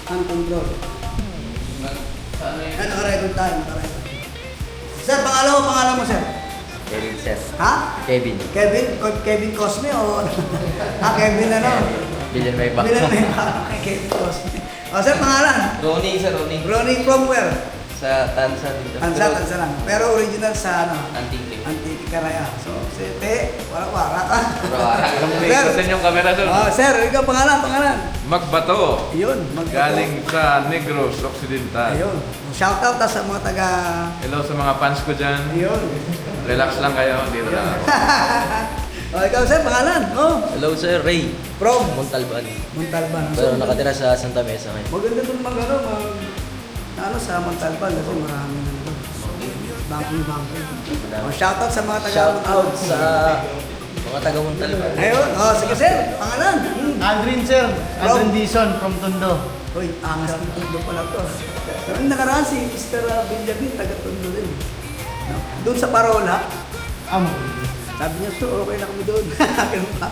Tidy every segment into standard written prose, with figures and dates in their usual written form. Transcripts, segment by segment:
Hand control. Naka-record tayo, naka-record. Sir, pangalan mo, sir? Kevin, sir. Ha? Kevin. Kevin Cosme o... Kevin ano? Villanueva. Villanueva. Kevin Cosme. O, sir, pangalan? Ronnie, sir, Ronnie. Ronnie from where? Sa Tansa dito. Tansa lang. Pero original sa ano? Antique. Antique Caraya. So, sete, wala ka. Sir, sa yung camera, sir. Oh, sir, ikaw pangalan. Magbato. Yun, Galing sa Negros Occidental. Ayun. Shoutout sa mga taga... Hello sa mga fans ko dyan. Ayun. Relax lang kayo. Dito lang ako. Oh, ikaw, sir, pangalan? Oh. Hello, sir. Ray. From? Montalban. Montalban. Pero nakatira sa Santa Mesa ngayon. Maganda doon sa Montalban kasi marami na doon. Bangking. Oh, shoutout sa mga taga Shout out Montalban. sa mga taga Montalban. Ayun. Oh, sige, sir. Pangalan? Aldrin, sir. Aldrin Dizon from Tondo. Uy, angas ng Tondo pala to. Noong nakaraan si Mr. Benjamin, taga Tondo din. No? Doon sa Parola, Amo. sabi niya, so okay na kami doon. Ganun pa.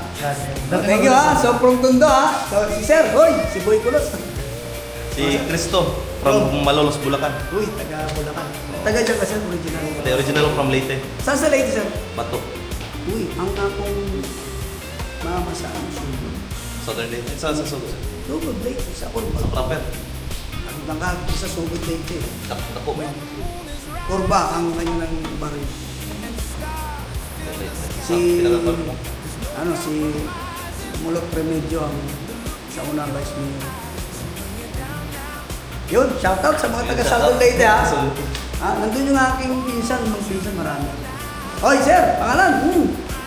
Thank you ha. So from Tondo ha. So si Sir, hoy, si Boy Kulos. Si Cristo from Malolos, Bulacan. Uy, taga Bulacan. Taga dyan kasi original. The original from Leyte, Saan sa Leyte, sir? Bato. Uy, ang akong mama sa ano, Sugod. Southern Leyte. Sa Sugo. Sugod Leyte, sa Kurba. Sa Proper. Ang langkag sa Sugod Leyte. Napo ba? Kurba, ang kanyang baril. Si, Pinakatawag mo. ano, si Mulot Remedyo ang sa unang vice mayor. Yun, shoutout sa mga taga Southern Leyte ha. Nandun yung aking pinsan, mga pinsan marami. Hoy, sir, pangalan?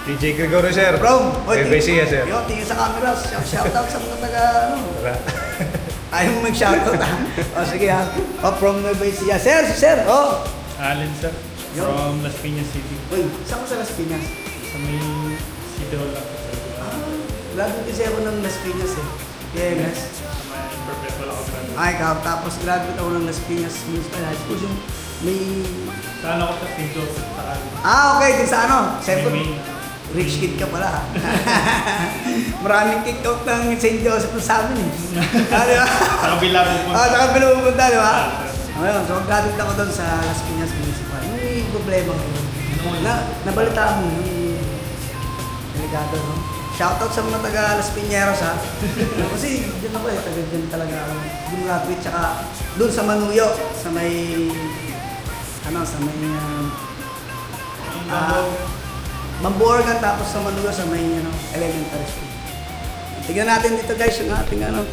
DJ Gregorio, sir. From? Bebesia, sir. Yo, tingin sa camera. Shoutout sa mga taga, ano. Ayaw mo mag-shoutout ha. O, sige ha. O, from Bebesia. Sir, oh. Allen, sir. Yo. From Las Piñas City. Uy, saan ko sa Las Piñas? Sa may City Hall lang po, sir. Graduate kasi ako ng Las Piñas eh. PMS. Sa may perpetual ako graduate. Ay, tapos graduate ako ng Las Piñas Municipal High School. Yung may... Saan ako sa St. Joseph sa Cali? Okay, din sa ano? May Second. main. Rich kid ka pala ha. Maraming kick out ng St. Joseph sa amin eh. Di ba? Sa kabila po po. Sa kabila pupunta, di ba? Ayun, so graduate ako doon sa Las Piñas Municipal. May problema ngayon. Nabalita mo, yung delikado, no? Shoutout sa mga taga Las Piñeros ha. Kasi dyan ako eh, taga dyan talaga ako. Yung graduate, tsaka doon sa Manuyo, sa may... Ano, sa may... Mambuorgan tapos sa Manuyo sa may elementary school. Tignan natin dito guys yung ating ano.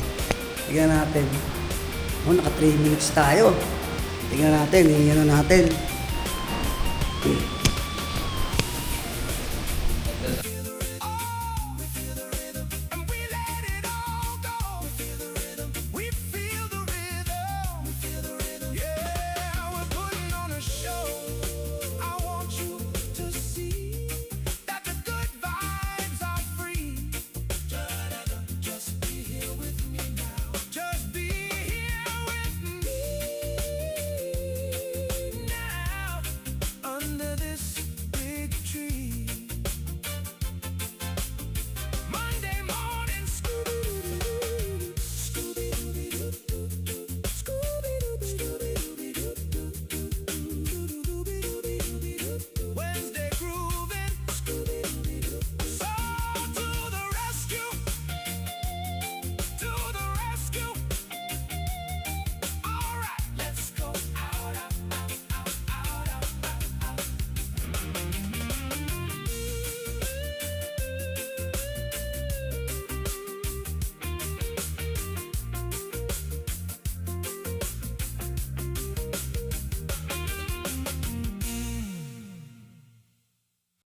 Tignan natin. Oh, naka 3 minutes tayo. Tignan natin, ano natin.